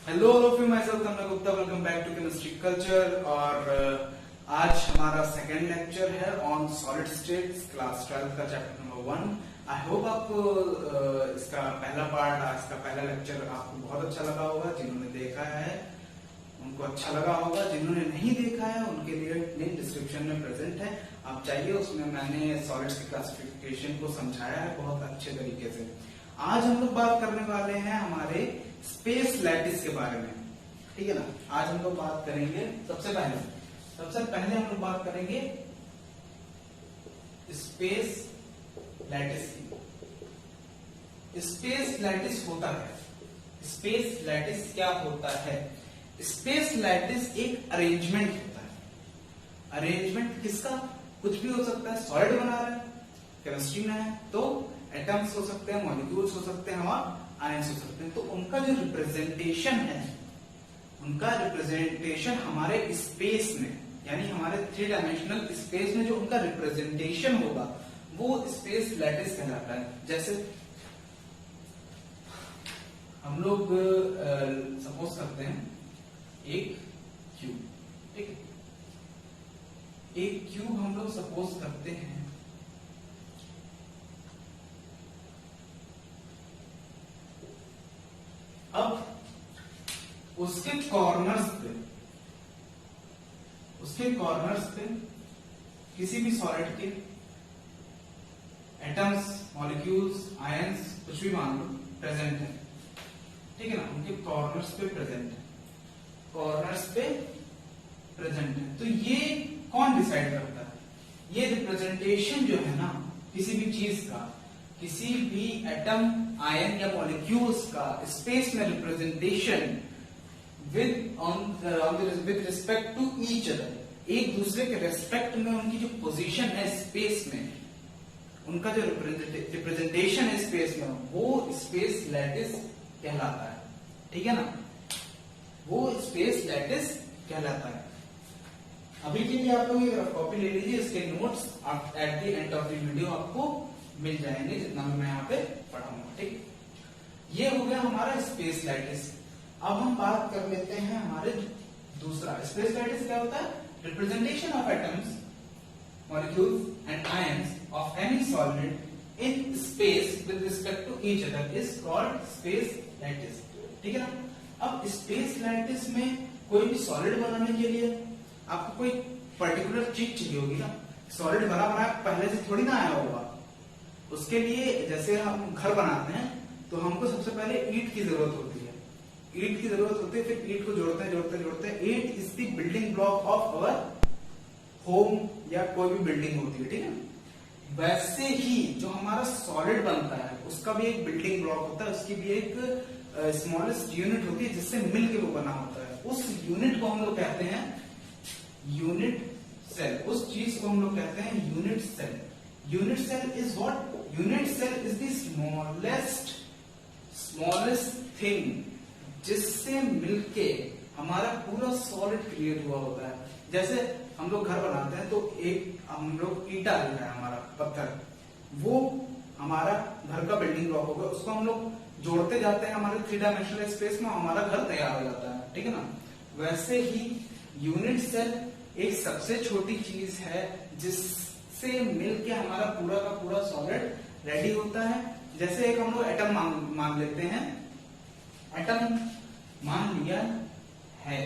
Hello all of you, myself Tanmay Gupta. Welcome back to chemistry culture. और आज हमारा second lecture है on solid states, class 12 का chapter number 1। I hope आपको इसका पहला पार्ट, आज का पहला लेक्चर आपको बहुत अच्छा लगा होगा। जिन्होंने देखा है उनको अच्छा लगा होगा, जिन्होंने नहीं देखा है उनके लिए लिंक डिस्क्रिप्शन में प्रेजेंट है, आप चाहिए। उसमें मैंने सॉलिड्स की क्लासिफिकेशन को समझाया है बहुत अच्छे तरीके से। आज हम लोग बात करने वाले हैं हमारे स्पेस लैटिस के बारे में, ठीक है ना। आज हम लोग बात करेंगे सबसे पहले हम लोग बात करेंगे स्पेस लैटिस की। स्पेस लैटिस होता है, स्पेस लैटिस क्या होता है? स्पेस लैटिस एक अरेंजमेंट होता है। अरेंजमेंट किसका? कुछ भी हो सकता है। सॉलिड बना रहे हैं, केमिस्ट्री में है तो एटम्स हो सकते हैं, मॉलिक्यूल्स हो सकते हैं और आयंस हो सकते हैं। तो उनका जो रिप्रेजेंटेशन है, उनका रिप्रेजेंटेशन हमारे स्पेस में, यानी हमारे 3 डायमेंशनल स्पेस में जो उनका रिप्रेजेंटेशन होगा वो स्पेस लैटिस कहलाता है। जैसे हम लोग सपोज करते हैं एक क्यूब, ठीक है। एक क्यूब हम लोग सपोज करते हैं अब उसके कॉर्नर्स पे किसी भी सॉलिड के एटम्स, मॉलिक्यूल्स, आयंस कुछ भी मान लो प्रेजेंट है, ठीक है ना। उनके कॉर्नर्स पे प्रेजेंट है। तो ये कौन डिसाइड करता है? ये रिप्रेजेंटेशन जो है ना किसी भी चीज का, किसी भी एटम, आयन या मॉलिक्यूल्स का स्पेस में representation with respect to each other, एक दूसरे के रेस्पेक्ट में उनकी जो पोजीशन है स्पेस में, उनका जो रिप्रेजेंटेशन है स्पेस में, वो स्पेस लैटिस कहलाता है, ठीक है ना। वो स्पेस लैटिस कहलाता है। अभी के लिए आप लोग ये कॉपी ले लीजिए, इसके notes at the end of the video आपको मिल जाएंगे, जितना भी मैं यहाँ पे पढ़ाऊंगा, ठीक। ये हो गया हमारा स्पेस लैटिस। अब हम बात कर लेते हैं हमारे दूसरा। स्पेस लैटिस क्या होता है? Representation of atoms, molecules and ions of any solid in space with respect to each other is called space lattice, ठीक है ना। अब स्पेस लैटिस में कोई भी सॉलिड बनाने के लिए आपको कोई पर्टिकुलर चीज चाहिए होगी ना। सॉलिड बना पहले से थोड़ी ना आया होगा। उसके लिए जैसे हम घर बनाते हैं तो हमको सबसे पहले ईंट की जरूरत होती है, फिर ईंट को जोड़ते हैं। ईंट is the building block of our home या कोई भी बिल्डिंग होती है, ठीक है। वैसे ही जो हमारा सॉलिड बनता है उसका भी एक बिल्डिंग ब्लॉक होता है, उसकी भी एक स्मॉलेस्ट यूनिट होती है जिससे मिलकर वो बना होता है। उस यूनिट को हम लोग कहते हैं यूनिट सेल। उस चीज को हम लोग कहते हैं unit cell. Unit cell is what? Unit cell is the smallest thing जिससे मिलके हमारा पूरा सॉलिड क्रिएट हुआ होता है। जैसे हम लोग घर बनाते हैं तो एक हम लोग ईटा जो है हमारा पत्थर, वो हमारा घर का बिल्डिंग ब्लॉक होगा। उसको हम लोग जोड़ते जाते हैं हमारे 3 डायमेंशनल स्पेस में, हमारा घर तैयार हो जाता है, ठीक है ना। वैसे ही यूनिट सेल एक सबसे छोटी चीज है जिससे मिलके हमारा पूरा का पूरा सॉलिड रेडी होता है। जैसे एक हम लोग एटम मान लेते हैं, एटम मान लिया है,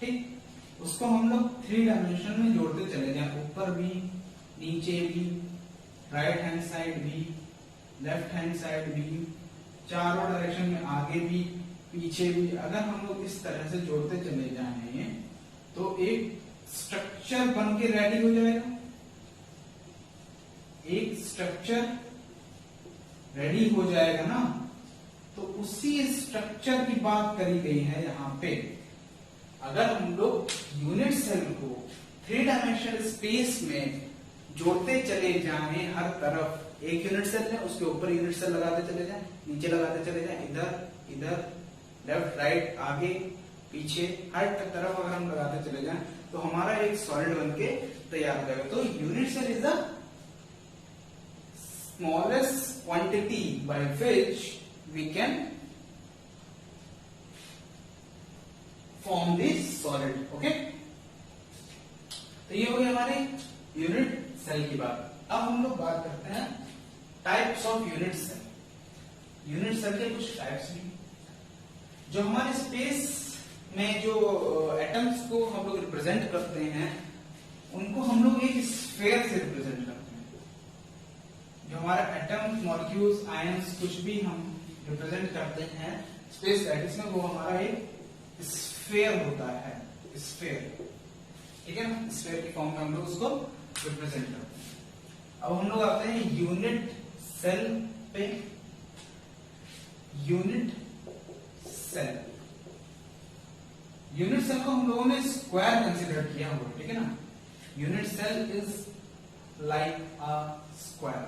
ठीक। उसको हम लोग 3 डायमेंशन में जोड़ते चले जाएं, ऊपर भी, नीचे भी, राइट हैंड साइड भी, लेफ्ट हैंड साइड भी, चारों डायरेक्शन में, आगे भी पीछे भी। अगर हम लोग इस तरह से जोड़ते चले जाएं तो एक स्ट्रक्चर बन के रेडी हो जाएगा। एक स्ट्रक्चर रेडी हो जाएगा ना। तो उसी स्ट्रक्चर की बात करी गई है यहाँ पे। अगर हम लोग यूनिट सेल को 3 डायमेंशनल स्पेस में जोड़ते चले जाएं हर तरफ, एक यूनिट सेल है उसके ऊपर यूनिट सेल लगाते चले जाएं, नीचे लगाते चले जाएं, इधर लेफ्ट राइट आगे पीछे हर तरफ अगर हम लगाते चले जाएं तो हमारा एक सॉलिड बनके तैयार हो जाएगा। तो unit cell is the smallest quantity by which we can form the solid. Okay, तो ये हो गया हमारे यूनिट सेल की बात. अब हम लोग बात करते हैं types of unit cell. Unit cell के कुछ टाइप्स भी जो हमारे स्पेस में जो एटम्स को हम लोग रिप्रेजेंट करते हैं उनको हम लोग एक स्फीयर से रिप्रेजेंट करते हैं. जो हमारा एटम्स, मॉलिक्यूल्स, आयंस कुछ भी हम रिप्रेजेंट करते हैं स्पेस लैटिस में, वो हमारा एक स्फीयर होता है. स्फीयर, ठीक है ना. स्फीयर की फॉर्म में हम लोग उसको रिप्रेजेंट करते हैं. अब हम लोग आते हैं यूनिट सेल पे. यूनिट सेल, यूनिट सेल को हम लोगों ने स्क्वायर कंसीडर किया हुआ, ठीक है ना. Unit cell is like a square.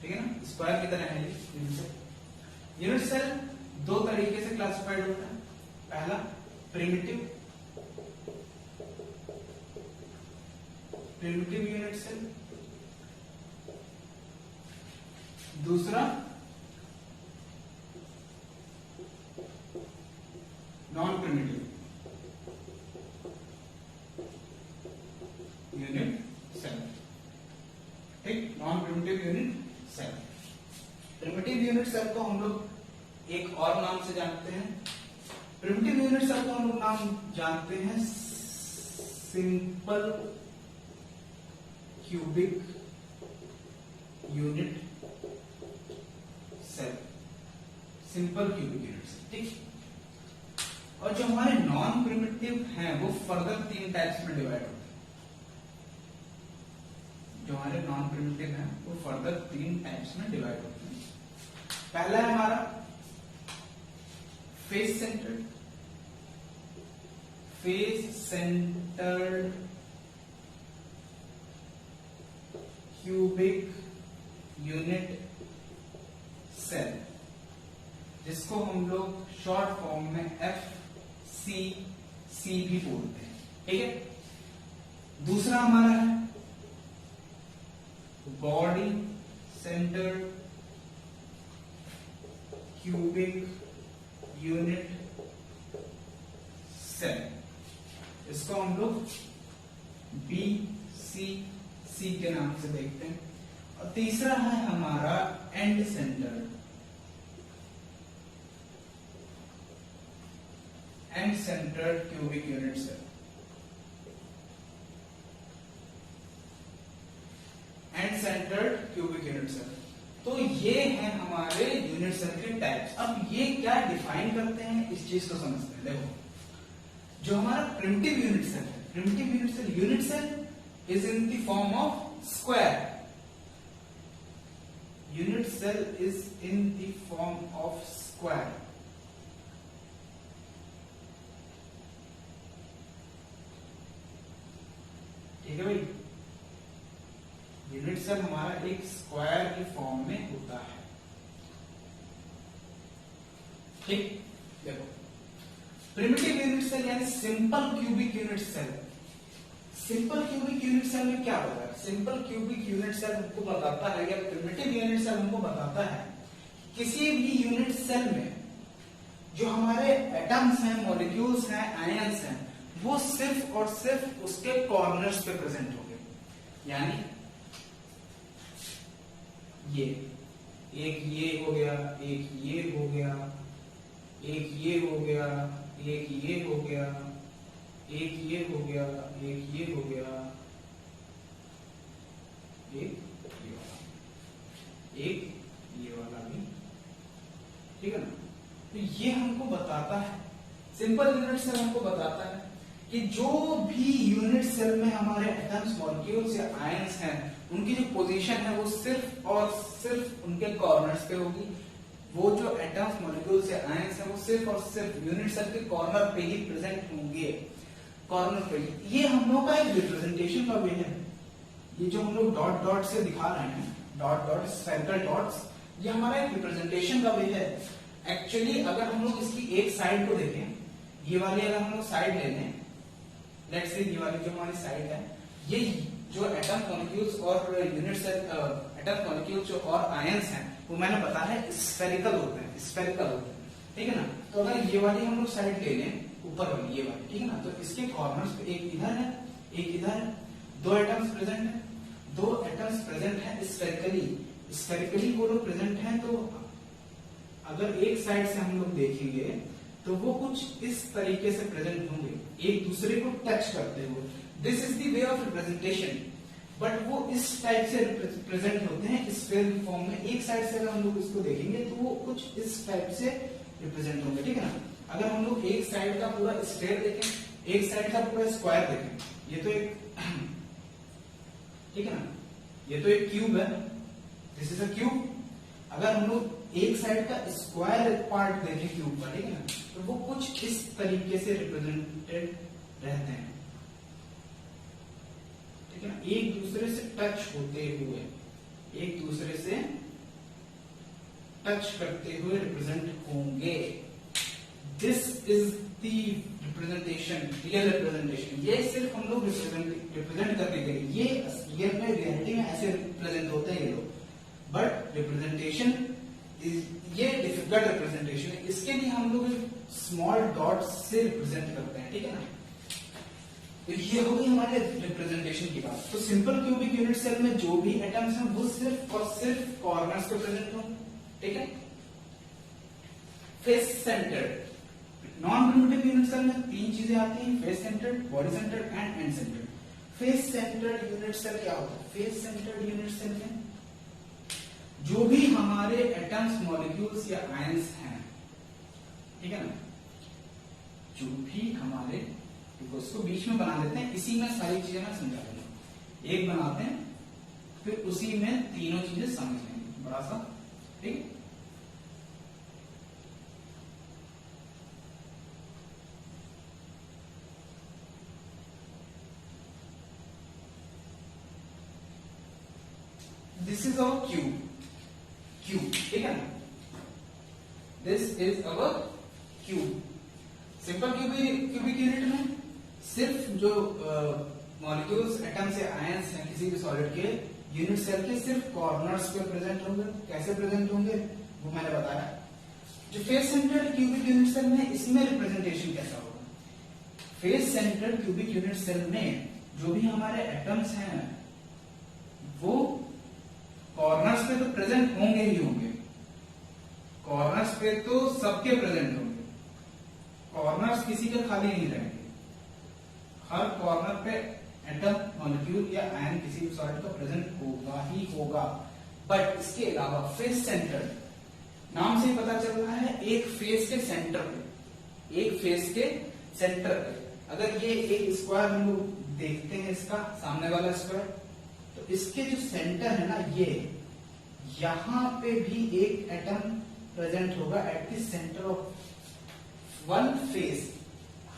ठीक है ना, स्क्वायर की तरह है यूनिट सेल. यूनिट सेल दो तरीके से क्लासिफाइड होता है. पहला प्रिमिटिव यूनिट सेल, दूसरा नॉन प्रिमिटिव यूनिट सेल. ठीक, non primitive unit cell. Primitive unit cell को हम लोग एक और नाम से जानते हैं. प्रिमिटिव यूनिट सेल को हम लोग नाम जानते हैं simple cubic unit cell. Simple cubic unit cell, ठीक. और जो हमारे नॉन प्रिमिटिव हैं वो फर्दर तीन टाइप्स में डिवाइड होते हैं. जो हमारे नॉन प्रिमिटिव हैं वो फर्दर तीन टाइप्स में डिवाइड होते हैं. पहला है हमारा face centred. Face centred cubic unit cell, जिसको हम लोग शॉर्ट फॉर्म में FCC भी बोलते हैं. ठीक है. दूसरा हमारा है body centred cubic unit cell, इसको हम लोग BCC के नाम से देखते हैं. और तीसरा है हमारा end centred cubic unit cell. End centred cubic unit cell. तो ये है हमारे यूनिट सेल के टाइप्स. अब ये क्या डिफाइन करते हैं इस चीज को समझते हैं. देखो, जो हमारा प्रिमिटिव यूनिट सेल है, primitive unit cell is in the form of square. Unit cell is in the form of square. ठीक है भाई. यूनिट सेल हमारा एक स्क्वायर की फॉर्म में होता है. ठीक. देखो, प्रिमिटिव यूनिट सेल यानी simple cubic unit cell. Simple cubic unit cell में क्या होता है? सिंपल क्यूबिक यूनिट सेल हमको बताता है, या प्रिमिटिव यूनिट सेल हमको बताता है किसी भी यूनिट सेल में जो हमारे एटम्स हैं, मॉलिक्यूल्स हैं, आयंस हैं, वो सिर्फ और सिर्फ उसके कॉर्नर्स पे प्रेजेंट होंगे. यानी ये एक ये हो गया, एक ये हो गया, एक ये हो गया, एक ये हो गया, एक ये हो गया, एक ये हो गया, एक ये वाला, एक ये वाला भी. ठीक है ना. तो ये हमको बताता है, सिंपल यूनिट सेल हमको बताता है कि जो भी यूनिट सेल में हमारे एटम्स, मॉलिक्यूल्स या आयंस हैं, उनकी जो पोजीशन है वो सिर्फ और सिर्फ उनके कॉर्नर्स पे होगी. वो जो एटम्स, मॉलिक्यूल्स या आयंस हैं वो सिर्फ और सिर्फ यूनिट सेल के कॉर्नर पे ही प्रेजेंट होंगे. कॉर्नर पे. ये हम लोग का एक रिप्रेजेंटेशन का वे है. ये जो हम लोग डॉट डॉट से दिखा रहे हैं, डॉट डॉट, सर्कल डॉट्स, ये हमारा एक रिप्रेजेंटेशन का वे है. एक्चुअली अगर हम लोग इसकी एक साइड को देखें, ये वाली अगर हम लोग साइड ले लें, लेट्स से ये वाली जो हमारी साइड है, ये जो एटम मॉलिक्यूल्स और यूनिट सेल एटम मॉलिक्यूल्स जो और आयंस हैं वो मैंने बताया है स्फेरिकल होते हैं, स्फेरिकल होते हैं, ठीक है ना। तो अगर ये वाली हम लोग साइड ले लें, ऊपर वाली ये वाली, ठीक है ना, तो इसके कॉर्नर्स पे एक इधर है एक इधर है, दो एटम्स प्रेजेंट है, दो एटम्स प्रेजेंट है स्फेरिकली, स्फेरिकली वो लोग प्रेजेंट हैं। तो अगर एक साइड से हम लोग देखेंगे तो वो कुछ इस तरीके से प्रेजेंट होंगे, एक दूसरे को टच करते हुए। This is the way of representation, but वो इस टाइप से प्रेजेंट होते हैं स्फेयर फॉर्म में। एक साइड से अगर हम लोग इसको देखेंगे तो वो कुछ इस टाइप से रिप्रेजेंट होंगे, ठीक है ना। अगर हम लोग एक साइड का पूरा स्फेयर देखें, एक साइड का पूरा स्क्वायर देखें, ये तो एक ठीक है ना, ये तो एक क्यूब है, दिस इज अ क्यूब। अगर हम लोग एक साइड का स्क्वायर पार्ट देखें क्यूब का, ठीक है ना, तो वो कुछ इस तरीके से रिप्रेजेंटेड रहते हैं, ठीक है ना, एक दूसरे से टच होते हुए, एक दूसरे से टच करते हुए रिप्रेजेंट होंगे। This is the representation, real representation. ये सिर्फ हम लोग रिप्रेजेंट करने के लिए, ये रियल में रियलिटी में ऐसे रिप्रेजेंट होते हैं ये लोग, बट रिप्रेजेंटेशन ये डिफिकल्ट रिप्रेजेंटेशन है, इसके लिए हम लोग स्मॉल डॉट से रिप्रेजेंट करते हैं, ठीक है ना। तो ये हो गई हमारे रिप्रेजेंटेशन की बात। तो सिंपल क्यूबिक यूनिट सेल में जो भी एटम्स हैं वो सिर्फ और सिर्फ कॉर्नर्स पे प्रेजेंट होंगे, ठीक है। Face centred non primitive unit cell में तीन चीजें आती हैं, face centred, body centred and end centred. Face centred unit cell क्या होता है? फेस सेंटर्ड यूनिट सेल में जो भी हमारे एटम्स मॉलिक्यूल्स या आयंस हैं, ठीक है ना, जो भी हमारे, उसको बीच में बना देते हैं, इसी में सारी चीजें मैं समझा दूंगा। एक बनाते हैं फिर उसी में तीनों चीजें समझ लेंगे बड़ा सा, ठीक। This is our cube, cube, ठीक है ना, this is our cube. Simple cubic unit में सिर्फ जो मॉलिक्यूल्स एटम्स या आयंस हैं किसी भी सॉलिड के यूनिट सेल के सिर्फ कॉर्नर्स पे प्रेजेंट होंगे। कैसे प्रेजेंट होंगे वो मैंने बताया। जो face centred cubic unit cell में, इसमें रिप्रेजेंटेशन कैसा होगा? Face centred cubic unit cell में जो भी हमारे एटम्स हैं वो कॉर्नर्स पे तो प्रेजेंट होंगे ही होंगे, कॉर्नर्स पे तो सबके प्रेजेंट होंगे, कॉर्नर्स किसी के खाली नहीं रहेंगे। हर कॉर्नर पे एटम, मॉलिक्यूल या आयन किसी भी सॉलिड का प्रेजेंट होगा ही होगा। बट इसके अलावा फेस सेंटर, नाम से ही पता चल रहा है, एक फेस के सेंटर पे, एक फेस के सेंटर पे अगर ये एक स्क्वायर हम लोग देखते हैं, इसका सामने वाला स्क्वायर, तो इसके जो सेंटर है ना, ये यहां पे भी एक एटम प्रेजेंट होगा at the centre of one face.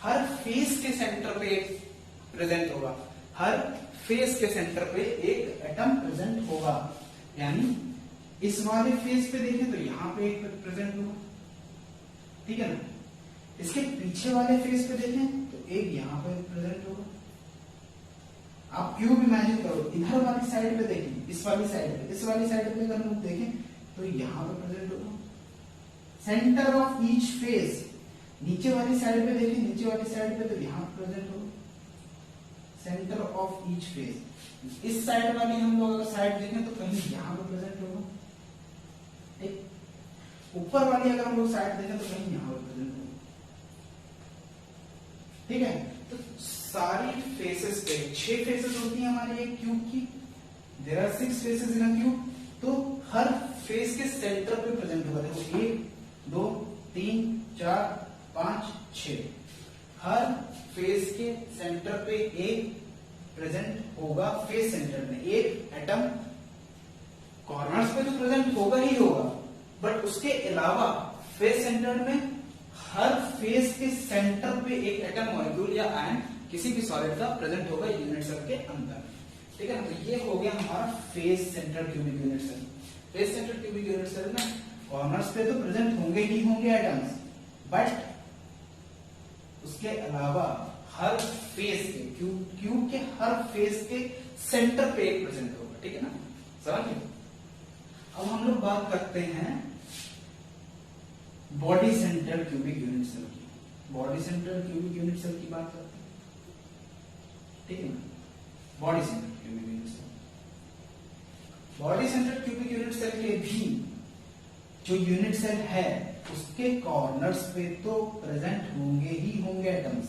Her face के सेंटर पे एक प्रेजेंट होगा, हर फेस के सेंटर पे एक एटम प्रेजेंट होगा। यानी इस वाले फेस पे देखें तो यहां पे एक प्रेजेंट होगा, ठीक है ना। इसके पीछे वाले फेस पे देखें तो एक यहां पे प्रेजेंट होगा। आप क्यूब इमेजिन करो, इधर वाली साइड पे देखें, इस वाली साइड पे, इस वाली साइड पे अगर हम देखें तो यहां पे प्रेजेंट होगा। सेंटर ऑफ ईच फेस, नीचे वाली साइड पे देखें, नीचे वाली साइड पे तो यहां प्रेजेंट होगा सेंटर ऑफ ईच फेस। इस साइड वाली हम लोग अगर साइड देखें तो कहीं यहां पे प्रेजेंट होगा, ठीक। ऊपर वाली अगर हम लोग साइड देखें तो कहीं यहां पे प्रेजेंट होगा, ठीक है। तो सारी फेसेस पे 6 फेसेस होती हैं हमारी एक क्यूब की, there are 6 faces in a cube. तो हर फेस के सेंटर पे प्रेजेंट होगा। देखो 1 2 3 4 5 6, हर फेस के सेंटर पे एक प्रेजेंट होगा। फेस सेंटर में एक एटम, कॉर्नर्स पे तो प्रेजेंट होगा ही होगा, बट उसके अलावा फेस सेंटर में हर फेस के सेंटर पे एक एटम, मॉलिक्यूल या आयन किसी भी सॉलिड का प्रेजेंट होगा यूनिट सेल के अंदर, ठीक है ना। तो ये हो गया हमारा face centre cubic unit cell. Face centre cubic unit cell में कॉर्नर्स पे तो प्रेजेंट होंगे ही होंगे एटम्स, बट उसके अलावा हर फेस के, क्यूब के हर फेस के सेंटर पे एक प्रेजेंट होगा, ठीक है ना, समझिए। अब हम लोग बात करते हैं body centre cubic unit cell की। Body centre cubic unit cell की बात करते हैं, ठीक है ना, body centre cubic unit cell. Body centre cubic unit cell के भी जो यूनिट सेल है उसके कॉर्नर्स पे तो प्रेजेंट होंगे ही होंगे एटम्स,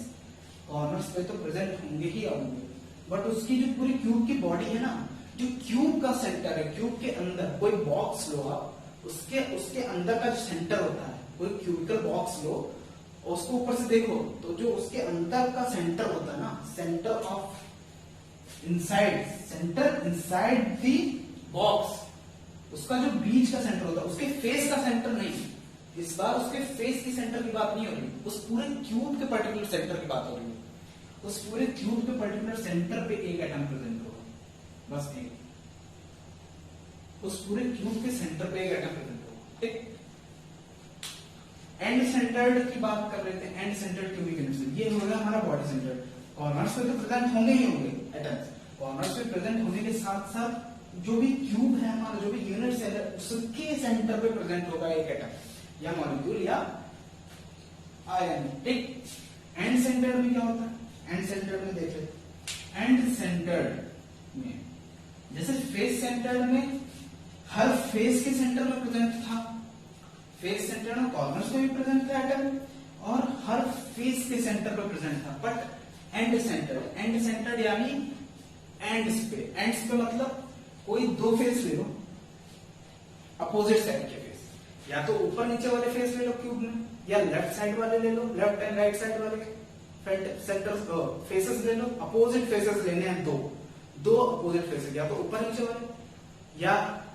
कॉर्नर्स पे तो प्रेजेंट होंगे ही होंगे, बट उसकी जो पूरी क्यूब की बॉडी है ना, जो क्यूब का सेंटर है, क्यूब के अंदर कोई बॉक्स लो आप, उसके अंदर का जो सेंटर होता है, कोई क्यूबिकल बॉक्स लो और उसको ऊपर से देखो तो जो उसके अंदर का सेंटर होता है ना, centre of inside, centre inside the box, उसका जो बीच का सेंटर होता है, उसके फेस का सेंटर नहीं, इस बार उसके फेस की सेंटर की बात नहीं हो रही, उस पूरे क्यूब के पर्टिकुलर सेंटर की बात हो रही है। उस पूरे क्यूब के पर्टिकुलर सेंटर पे एक एटम प्रेजेंट होगा, बस एक, उस पूरे क्यूब के सेंटर पे एक एटम प्रेजेंट होगा, ठीक। एंड सेंटर्ड की बात कर रहे थे, end centred cubic unit cell, ये हो गया हमारा बॉडी सेंटर्ड। कॉर्नर्स पे तो प्रेजेंट होंगे ही होंगे एटम्स, कॉर्नर्स पे प्रेजेंट होने के साथ साथ जो भी क्यूब है हमारा, जो भी यूनिट सेल है, उसके सेंटर पे प्रेजेंट होगा एक एटम या मॉलिक्यूल या आयन, ठीक। एंड सेंटर्ड में क्या होता है, एंड सेंटर्ड में देख लेते। एंड सेंटर्ड में जैसे फेस सेंटर्ड में हर फेस के सेंटर में प्रेजेंट था, फेस सेंटर में कॉर्नर्स में भी प्रेजेंट था एटम और हर फेस के सेंटर पर प्रेजेंट था, बट एंड सेंटर्ड यानी एंड्स पे मतलब कोई दो फेस ले लो, अपोजिट साइड के फेस, या तो ऊपर नीचे वाले फेस ले लो क्यूब में, या लेफ्ट साइड वाले ले लो, लेफ्ट एंड राइट साइड वाले सेंटर फेसेस ले लो, अपोजिट फेसेस लेने हैं दो अपोजिट फेसेस, या तो ऊपर नीचे वाले या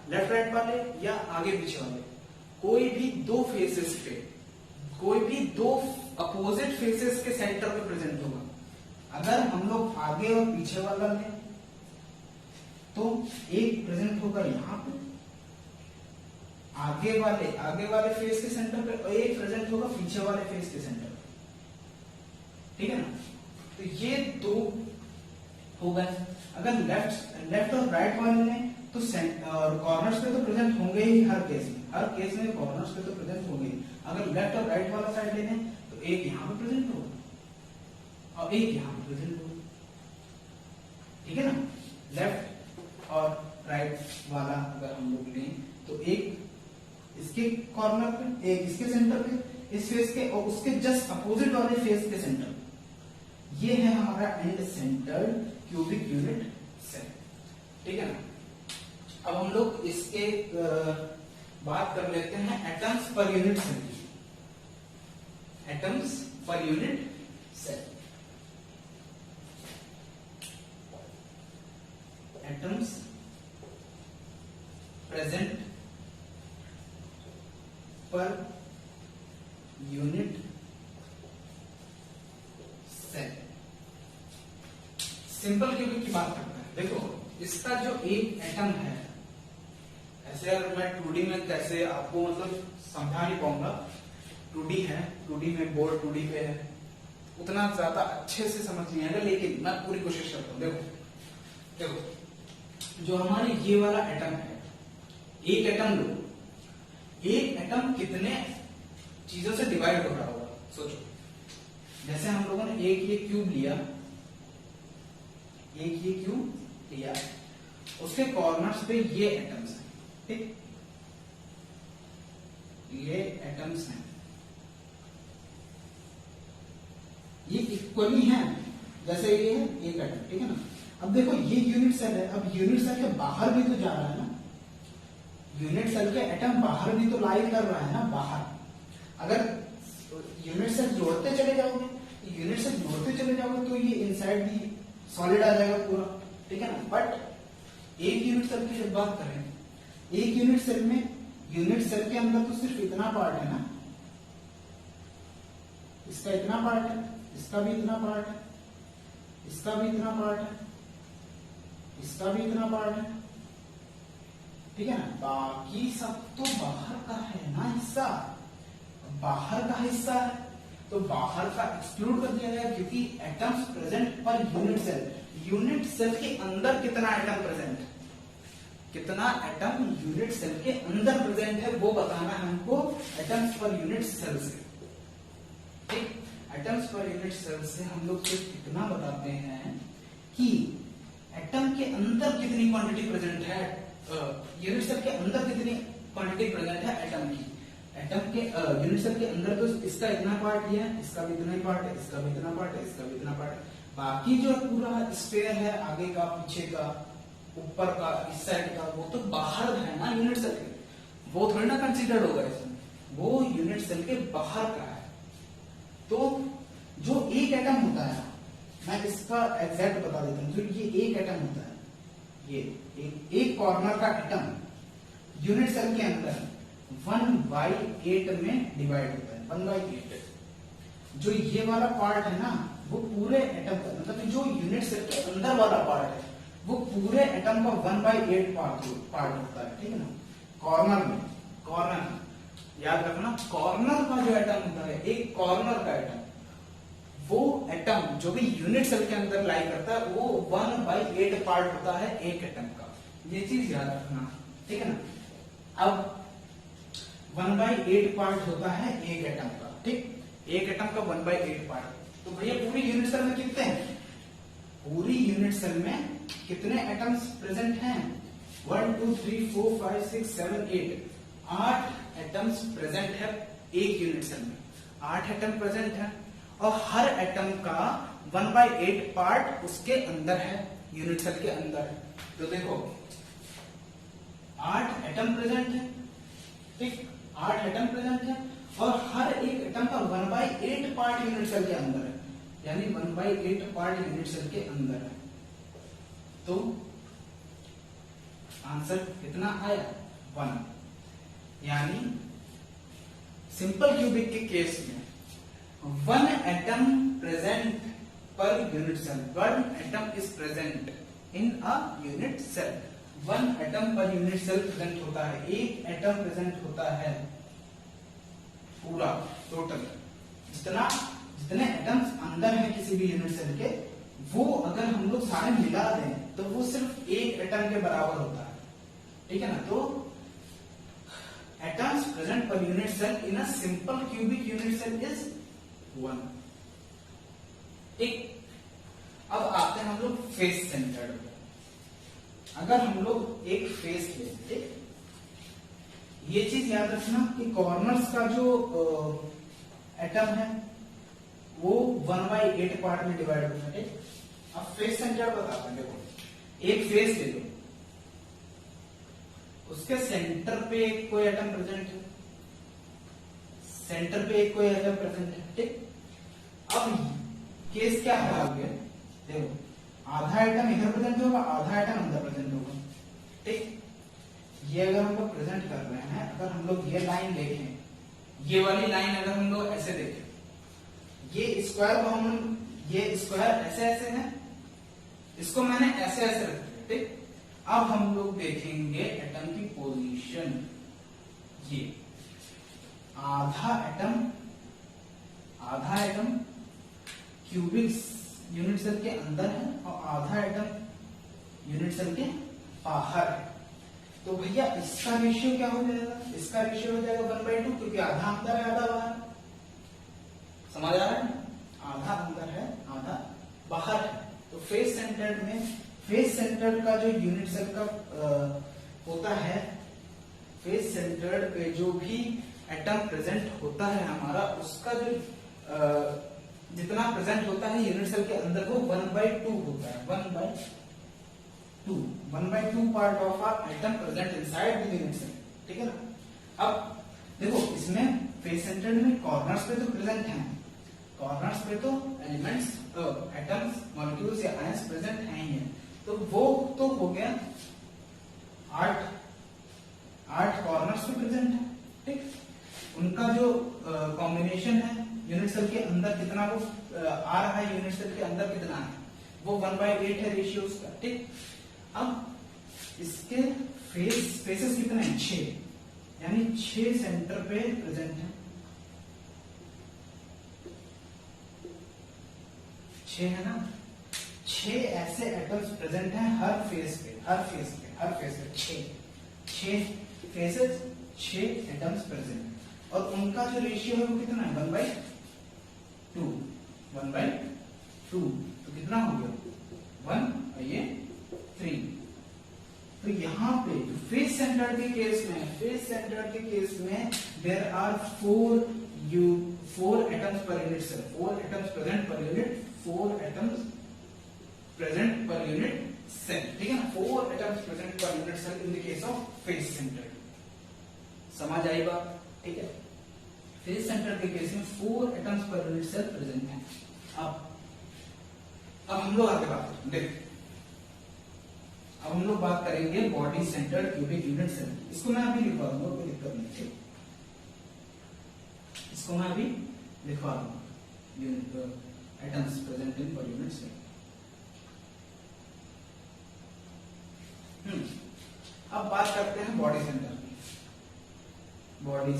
लेफ्ट राइट वाले या आगे पीछे वाले, कोई भी दो फेसेस पे, कोई भी दो अपोजिट फेसेस के सेंटर पे प्रेजेंट होगा। अगर हम लोग आगे और पीछे वाला लें तो एक प्रेजेंट होगा यहां पे आगे वाले फेस के सेंटर पे और एक प्रेजेंट होगा पीछे वाले फेस के सेंटर पे, ठीक है ना। तो ये दो हो गए। अगर लेफ्ट और राइट वाले ने तो कॉर्नर्स पे तो प्रेजेंट होंगे ही, हर केस में कॉर्नर्स पे तो प्रेजेंट होंगे। अगर लेफ्ट और राइट वाला साइड लेने तो एक यहां पे प्रेजेंट होगा और एक यहां पे प्रेजेंट होगा, ठीक है ना। लेफ्ट और राइट वाला अगर हम लोग लें तो एक इसके कॉर्नर पे, एक इसके सेंटर पे, इस फेस के और उसके जस्ट अपोजिट वाले फेस के सेंटर। ये है हमारा end centred cubic unit cell, ठीक है ना। अब हम लोग इसके बात कर लेते हैं एटम्स पर यूनिट सेल की। Atoms per unit cell, atoms present per unit cell. Simple cubic की बात करते हैं। देखो इसका जो एक एटम है, ऐसे अगर मैं 2D में कैसे आपको मतलब समझा नहीं पाऊंगा, 2D है, 2D में बोर्ड 2D पे है, उतना ज्यादा अच्छे से समझ नहीं आएगा, लेकिन मैं पूरी कोशिश करता हूं। देखो जो हमारे ये वाला एटम है, एक एटम लो, एक एटम कितने चीजों से डिवाइड हो रहा होगा सोचो। जैसे हम लोगों ने एक ये क्यूब लिया, उसके कॉर्नर्स पे ये एटम्स हैं, ठीक, ये एटम्स हैं, ये इक्वली हैं, जैसे ये है एक एटम, ठीक है ना। अब देखो ये यूनिट सेल है, अब यूनिट सेल के बाहर भी तो जा रहा है ना, यूनिट सेल के एटम बाहर भी तो लाई कर रहा है ना, बाहर। अगर यूनिट सेल जोड़ते चले जाओगे तो ये इनसाइड दी सॉलिड आ जाएगा पूरा, ठीक है ना। बट एक यूनिट सेल की जब बात करें, एक यूनिट सेल में, यूनिट सेल के अंदर तो सिर्फ इतना पार्ट है ना, इसका इतना पार्ट है, इसका भी इतना पार्ट है, इसका भी इतना पार्ट है, इसका भी इतना पार्ट है, ठीक है ना। बाकी सब तो बाहर का है ना हिस्सा, बाहर का हिस्सा है तो बाहर का एक्सक्लूड कर दिया गया, क्योंकि atoms present per unit cell, unit cell के अंदर कितना एटम प्रेजेंट है, कितना एटम यूनिट सेल के अंदर प्रेजेंट है वो बताना है हमको एटम्स पर यूनिट सेल से। ठीक, एटम्स पर यूनिट सेल से हम लोग सिर्फ इतना बताते हैं कि एटम के अंदर कितनी क्वांटिटी प्रेजेंट है, यूनिट सेल के अंदर कितनी क्वांटिटी प्रेजेंट है एटम की। एटम के यूनिट सेल के अंदर तो इसका इतना पार्ट लिया है, इसका भी इतना ही पार्ट है, इसका भी इतना पार्ट है, इसका भी इतना पार्ट है। बाकी जो पूरा स्पेयर है, आगे का, पीछे का, ऊपर का, इस साइड का, वो तो बाहर है ना यूनिट सेल के, वो थोड़ी ना कंसीडर्ड होगा इसमें, वो यूनिट सेल के बाहर का है। तो जो एक एटम होता है, मैं इसका एग्जैक्ट बता देता हूं, जो ये एक एटम होता है, ये एक कॉर्नर का एटम यूनिट सेल के अंदर 1/8 में डिवाइड होता है, 1/8। जो ये वाला पार्ट है ना, वो पूरे एटम का, मतलब जो यूनिट सेल के अंदर वाला पार्ट है, वो पूरे एटम का 1/8 पार्ट होता है। ठीक है ना, कॉर्नर में, कॉर्नर याद रखना, कॉर्नर का जो एटम होता है, एक कॉर्नर का एटम, वो एटम जो भी यूनिट सेल के अंदर लाई करता है, वो 1/8 पार्ट होता है एक एटम का। ये चीज याद रखना, ठीक है ना। अब 1/8 पार्ट होता है एक एटम का। ठीक, एक एटम का 1/8 पार्ट। तो भैया पूरी यूनिट सेल में कितने हैं, पूरी यूनिट सेल में कितने एटम्स प्रेजेंट हैं, 1 2 3 4 5 6 7 8 8 एटम्स प्रेजेंट है एक यूनिट सेल में, 8 एटम प्रेजेंट है, और हर एटम का 1/8 पार्ट उसके अंदर है, यूनिट सेल के अंदर है। तो देखो 8 एटम प्रेजेंट है, ठीक, 8 एटम प्रेजेंट है, और हर एक एटम का 1/8 पार्ट यूनिट सेल के अंदर है, यानी 1/8 पार्ट यूनिट सेल के अंदर है। तो आंसर कितना आया, 1। यानी सिंपल क्यूबिक के केस में 1 atom present per unit cell, 1 atom is present in a unit cell, 1 atom per unit cell present होता है, एक एटम प्रेजेंट होता है पूरा टोटल, जितने एटम्स अंदर है किसी भी यूनिट सेल के, वो अगर हम लोग सारे मिला दें तो वो सिर्फ एक एटम के बराबर होता है। ठीक है ना, तो atoms present per unit cell in a simple cubic unit cell is 1। ठीक, अब आते हैं हम लोग फेस सेंटर्ड पे। अगर हम लोग एक फेस लेते, ये चीज याद रखना कि कॉर्नर्स का जो एटम है वो 1/8 पार्ट में डिवाइड होता है। ठीक, अब फेस सेंटर बताते हैं। देखो एक फेस ले लो, उसके सेंटर पे कोई एटम प्रेजेंट है, सेंटर पे एक कोई एटम प्रेजेंट है। ठीक, अब केस क्या हो गया, देखो आधा एटम इधर प्रेजेंट होगा, आधा एटम अंदर प्रेजेंट होगा। ठीक, ये अगर हम लोग प्रेजेंट कर रहे हैं, अगर हम लोग ये लाइन देखें, ये वाली लाइन अगर हम लोग ऐसे देखें, ये स्क्वायर को हम, ये स्क्वायर ऐसे ऐसे है, इसको मैंने ऐसे ऐसे रख दिया। ठीक, अब हम लोग देखेंगे एटम की पोजीशन, ये आधा एटम क्यूबिक यूनिट सेल के अंदर है और आधा एटम यूनिट सेल के बाहर है। तो भैया इसका रेशियो क्या हो जाएगा, इसका रेशियो हो जाएगा 1/2, क्योंकि आधा अंदर है आधा बाहर। समझ आ रहा है, आधा अंदर है आधा बाहर है। तो फेस सेंटर्ड में, फेस सेंटर्ड का जो यूनिट सेल का होता है, फेस सेंटर्ड पे जो भी एटम प्रेजेंट होता है हमारा, उसका जो जितना प्रेजेंट होता है यूनिट सेल के अंदर, वो 1/2 होता है, 1/2 part of are atom present inside the unit cell. ठीक है ना। अब देखो इसमें फेस सेंटर्ड में कॉर्नर्स पे तो प्रेजेंट हैं, कॉर्नर्स पे तो एलिमेंट्स, एटम्स, मॉलिक्यूल्स या आयंस प्रेजेंट हैं ही हैं। तो वो तो हो गया 8 कॉर्नर्स पे प्रेजेंट है। ठीक, उनका जो कॉम्बिनेशन है यूनिट सेल के अंदर कितना वो आ रहा है, यूनिट सेल के अंदर कितना है, वो 1/8 है रेशियो उसका। ठीक, अब इसके फेसेस कितने हैं, 6, यानी 6 सेंटर पे प्रेजेंट है, 6 है ना, 6 ऐसे एटम्स प्रेजेंट हैं हर फेस पे 6 फेसेस 6 एटम्स प्रेजेंट हैं और उनका जो रेशियो है वो कितना है 1/2 तो कितना हो गया 1 और ये 3। तो यहाँ पे जो फेस सेंटर्ड के केस में there are 4 atoms per unit cell 4 atoms present per unit cell, ठीक है ना। 4 atoms present per unit cell in the case of face centred, समझ आई बात, ठीक है। फेस सेंटर्ड के केस में 4 atoms per unit cell present है। अब हम लोग आगे बात करें, देखो अब हम लोग बात करेंगे body centred cubic unit cell. इसको मैं अभी लिखवा दूंगा, कोई दिक्कत नहीं, ठीक। इसको मैं अभी लिखवा दूंगा, एटम्स प्रेजेंट इन पर यूनिट सेल। अब बात करते हैं बॉडी सेंटर की। बॉडी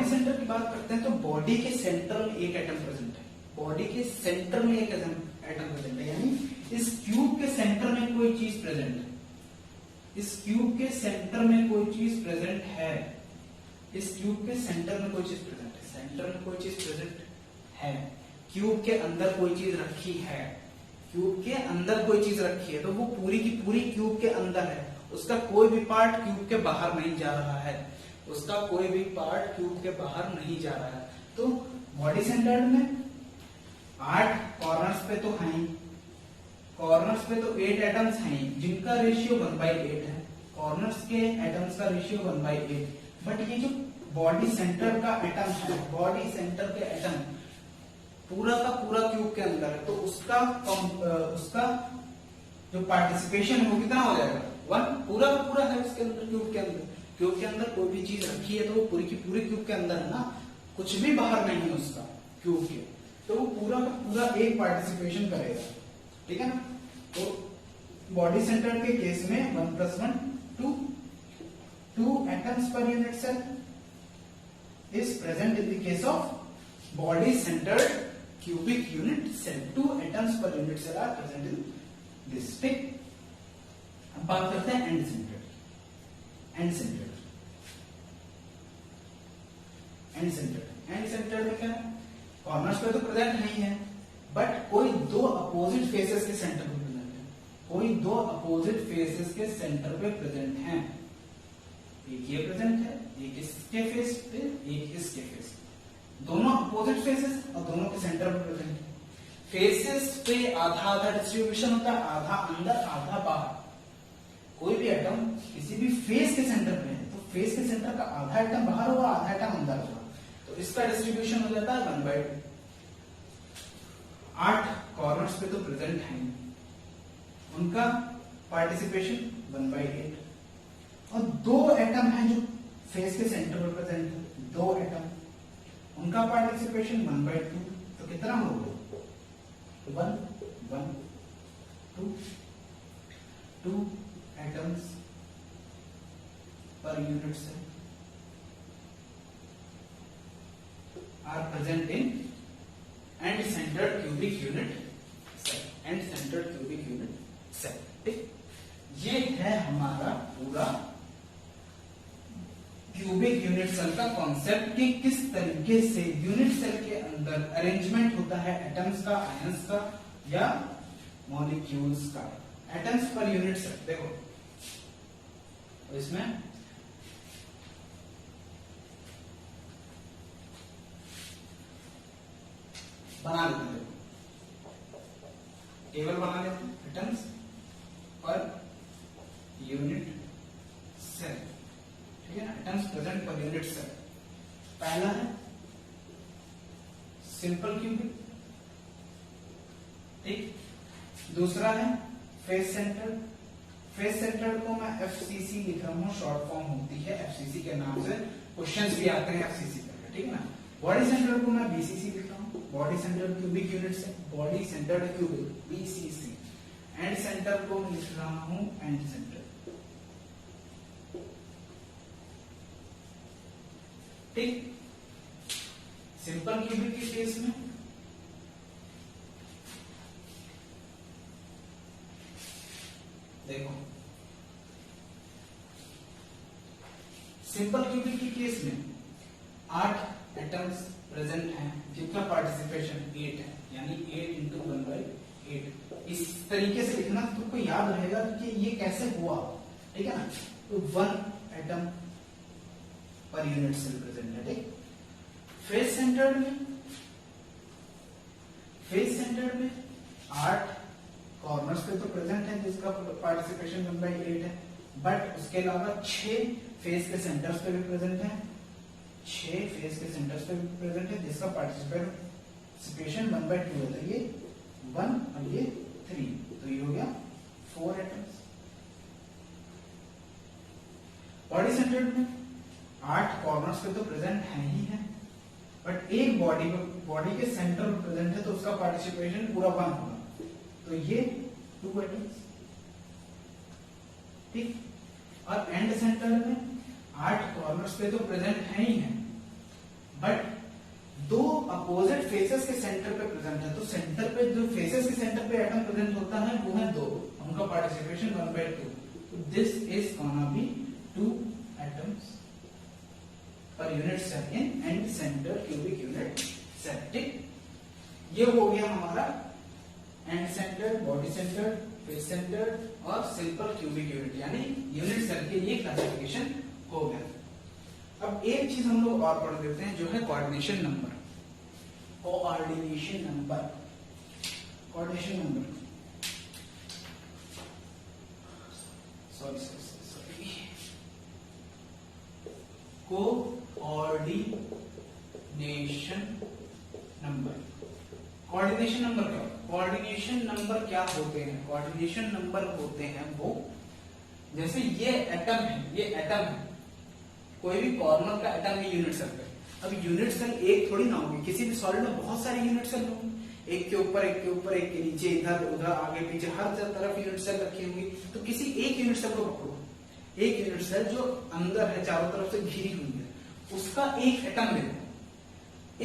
सेंटर की बात करते हैं तो बॉडी के सेंटर में एक एटम प्रेजेंट है। यानी इस क्यूब के सेंटर में कोई चीज प्रेजेंट है। सेंटर में कोई चीज प्रेजेंट है। क्यूब के अंदर कोई चीज रखी है। तो वो पूरी की पूरी क्यूब के अंदर है। उसका कोई भी पार्ट क्यूब के बाहर नहीं जा रहा है। तो बॉडी सेंटर्ड में 8 कॉर्नर्स पे तो हैं, 8 एटम्स हैं जिनका रेशियो 1/8 है। कॉर्नर्स के एटम्स का रेशियो 1/8। बट ये जो बॉडी सेंटर का एटम है, पूरा का पूरा क्यूब के अंदर है, तो उसका जो पार्टिसिपेशन है वो कितना हो जाएगा 1। पूरा का पूरा है उसके अंदर, क्यूब के अंदर कोई भी चीज रखी है तो वो पूरी की पूरी क्यूब के अंदर है ना, कुछ भी बाहर नहीं है उसका क्यूब के, तो वो पूरा का पूरा एक पार्टिसिपेशन करेगा, ठीक है ना। तो बॉडी सेंटर के केस में 1 + 1 2 atoms per unit cell is present in the case of body centred cubic unit cell. 2 atoms per unit cell are present in this, ठीक। अब बात करते हैं एंड सेंटर्ड में क्या है, कॉर्नर्स पे तो प्रेजेंट नहीं है, बट कोई 2 अपोजिट फेसेस के सेंटर पे प्रेजेंट है। एक ये प्रेजेंट है, एक इसके फेस पे, एक इसके फेस, दोनों अपोजिट फेसेस और दोनों के सेंटर पे प्रेजेंट है। फेसेस पे आधा डिस्ट्रीब्यूशन होता है, आधा अंदर आधा बाहर। कोई भी एटम किसी भी फेस के सेंटर पे है तो फेस के सेंटर का आधा एटम बाहर होगा, आधा एटम अंदर होगा, तो इसका डिस्ट्रीब्यूशन हो जाता है 1/2। 8 कॉर्नर्स पे तो प्रेजेंट है, उनका पार्टिसिपेशन 1/8। और 2 एटम है जो फेस के सेंटर पर प्रेजेंट है, 2 एटम, उनका पार्टिसिपेशन 1/2। तो कितना होगा 1 1 2 atoms per unit cell are present in end-centered cubic unit cell। ठीक, ये है हमारा पूरा क्यूबिक यूनिट सेल का कॉन्सेप्ट कि किस तरीके से यूनिट सेल के अंदर अरेंजमेंट होता है एटम्स का, आयंस का या मॉलिक्यूल्स का। एटम्स पर यूनिट सेल देखो, तो इसमें बना लेते हैं, टेबल बना लेते हैं एटम्स पर यूनिट सेल, ठीक है ना। Atoms present per unit cell, पहला है सिंपल क्यूबिक, ठीक। दूसरा है फेस सेंटर। फेस सेंटर को मैं FCC लिख रहा हूं, शॉर्ट फॉर्म होती है FCC के नाम से, क्वेश्चंस भी आते हैं FCC करके, ठीक है ना। बॉडी सेंटर को मैं BCC लिख रहा हूं, बॉडी सेंटर क्यूबिक यूनिट से, body centred cubic BCC। And centre को लिख रहा हूं एंड सेंटर, ठीक। सिंपल क्यूबिक के केस में देखो, सिंपल क्यूबिक के केस में 8 एटम्स प्रेजेंट हैं जिनका पार्टिसिपेशन 8 है, यानी 8 इंटू 1/8। इस तरीके से लिखना तो तुमको याद रहेगा कि ये कैसे हुआ, ठीक है ना। तो 1 atom per unit cell present है, ठीक। फेस सेंटर्ड में 8 कॉर्नर्स पे तो प्रेजेंट है जिसका पार्टिसिपेशन 1/8 है, बट उसके अलावा 6 फेस के सेंटर्स पे भी प्रेजेंट है, 6 फेस के सेंटर्स पे भी प्रेजेंट है जिसका पार्टिसिपेशन 1/2 है। तो ये 1 और ये 3, तो ये हो गया 4 एटम्स। बॉडी सेंटर्ड में 8 कॉर्नर्स पे तो प्रेजेंट है ही है, बट एक बॉडी के सेंटर में प्रेजेंट है तो उसका पार्टिसिपेशन पूरा 1 होगा, तो ये 2 एटम्स, ठीक। और एंड सेंटर में 8 कॉर्नर्स पे तो प्रेजेंट है ही है, बट 2 अपोजिट फेसेस के सेंटर पे प्रेजेंट है, तो सेंटर पे जो फेसेस के सेंटर पे एटम प्रेजेंट होता है वो है 2, उनका पार्टिसिपेशन 1/2। तो this is gonna be 2 atoms per unit cell in end centre cubic unit cell, ठीक। ये हो गया हमारा end centre, body centre, face centre और सिंपल क्यूबिक यूनिट, यानी यूनिट सेल के ये क्लासिफिकेशन हो गया। अब एक चीज हम लोग और पढ़ लेते हैं जो है कोऑर्डिनेशन नंबर। कोऑर्डिनेशन नंबर क्या होते हैं? कोऑर्डिनेशन नंबर होते हैं वो, जैसे ये एटम है, कोई भी कॉर्नर का एटम है यूनिट सेल पे। अब यूनिट सेल एक थोड़ी ना होगी, किसी भी सॉलिड में बहुत सारे यूनिट सेल होंगे, एक के ऊपर एक के नीचे, इधर उधर आगे पीछे हर तरफ यूनिट सेल रखी होंगी। तो किसी एक यूनिट सेल को पकड़ो, एक यूनिट सेल जो अंदर है, चारों तरफ से घिरी हुई है, उसका एक एटम ले लो।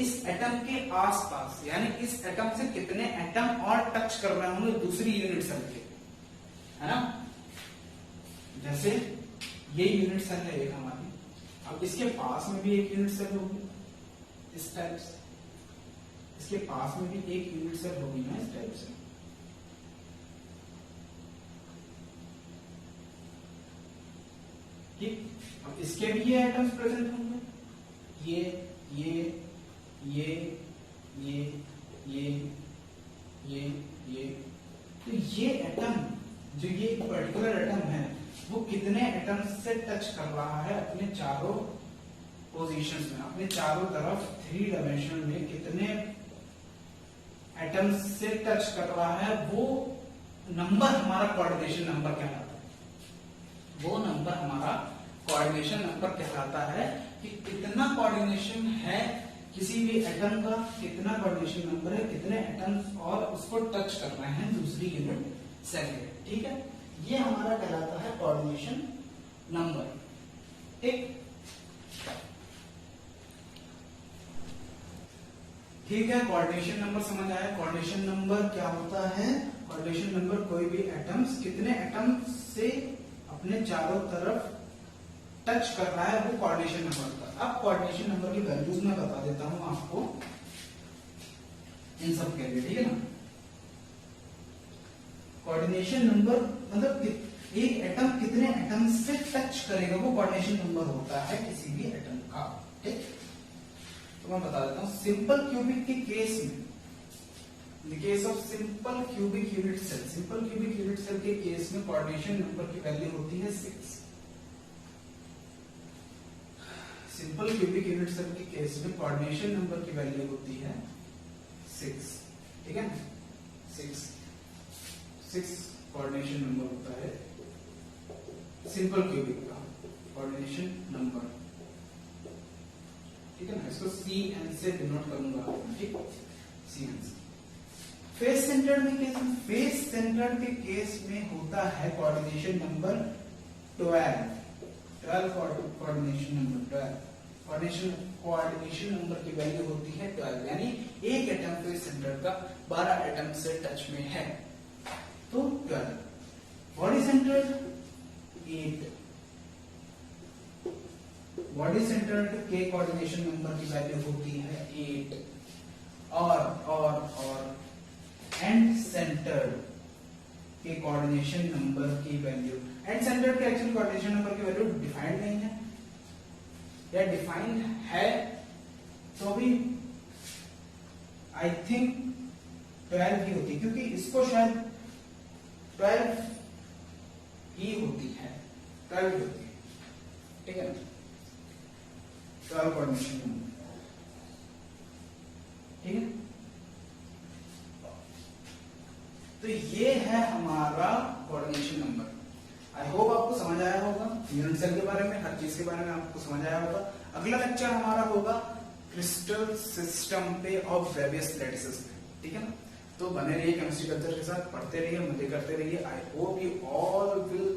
इस एटम के आसपास, यानी इस एटम से कितने एटम और टच कर रहे होंगे दूसरी यूनिट सेल के, है ना। जैसे ये यूनिट सेल है एक हमारी, अब इसके पास में भी एक यूनिट सेल होगी इस टाइप से, इसके पास में भी एक यूनिट सेल होगी ना इस टाइप से, ठीक। अब इसके भी ये एटम्स प्रेजेंट होंगे, ये तो ये एटम, जो ये पर्टिकुलर एटम है, वो कितने एटम से टच कर रहा है अपने चारों पोजीशंस में, अपने चारों तरफ 3 डायमेंशन में कितने एटम्स से टच कर रहा है, वो नंबर हमारा कोऑर्डिनेशन नंबर कहलाता है। वो नंबर हमारा कोऑर्डिनेशन नंबर कहलाता है कि कितना कोऑर्डिनेशन है किसी भी एटम का, कितना कोऑर्डिनेशन नंबर है, कितने एटम्स और उसको टच कर रहे हैं दूसरी यूनिट सेल में, ठीक है। ये हमारा कहलाता है कोऑर्डिनेशन नंबर, ठीक है। कोऑर्डिनेशन नंबर समझ आया। कोऑर्डिनेशन नंबर क्या होता है? कोऑर्डिनेशन नंबर कोई भी एटम्स कितने एटम्स से अपने चारों तरफ टच कर रहा है, वो कोऑर्डिनेशन नंबर होता है। अब कोऑर्डिनेशन नंबर की वैल्यूज मैं बता देता हूं आपको इन सब के लिए, ठीक है ना। कोऑर्डिनेशन नंबर मतलब एक एटम कितने एटम से टच करेगा, वो कोऑर्डिनेशन नंबर होता है किसी भी एटम का, ठीक। तो मैं बता देता हूं, सिंपल क्यूबिक के केस में, in case of simple cubic unit cell के केस में कोऑर्डिनेशन नंबर की वैल्यू होती है 6। सिंपल क्यूबिक यूनिट सेल के केस में कोऑर्डिनेशन नंबर की वैल्यू होती है 6, ठीक है। 6 कोऑर्डिनेशन नंबर होता है सिंपल क्यूबिक का कोऑर्डिनेशन नंबर, ठीक है ना। इसको CN से डिनोट करूंगा, ठीक, CN से। फेस सेंटर्ड के केस में होता है coordination number 12 coordination number 12। Coordination number की वैल्यू होती है 12, यानी एक एटम तो इस सेंटर का 12 एटम से टच में है तो 12। बॉडी सेंटर 8, बॉडी सेंटर के कोऑर्डिनेशन नंबर की वैल्यू होती है 8, और एंड सेंटर के कोऑर्डिनेशन नंबर की वैल्यू, एंड सेंटर के एक्चुअल कोऑर्डिनेशन नंबर की वैल्यू डिफाइंड नहीं है या डिफाइंड है, तो अभी आई थिंक 12 ही होती, क्योंकि इसको शायद 12 ही होती है, 12 ही होती है, ठीक है ना, 12 कोऑर्डिनेशन नंबर, ठीक है। तो ये है हमारा कोऑर्डिनेशन नंबर। आई होप आपको समझ आया होगा यूनिट सेल के बारे में, हर चीज के बारे में आपको समझ आया होगा। अगला लेक्चर हमारा होगा क्रिस्टल सिस्टम पे ऑफ वेरियस लैटिसेस पे, ठीक है ना। तो बने रहिए केमिस्ट्री कल्चर के साथ, पढ़ते रहिए, मजे करते रहिए। I hope you all will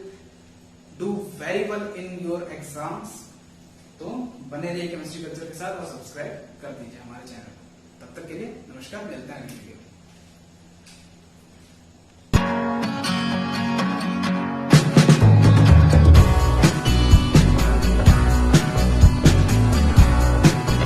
do very well in your exams. तो बने रहिए केमिस्ट्री कल्चर के साथ और सब्सक्राइब कर दीजिए हमारे चैनल। तब तक के लिए नमस्कार, मिलते हैं अगली वीडियो।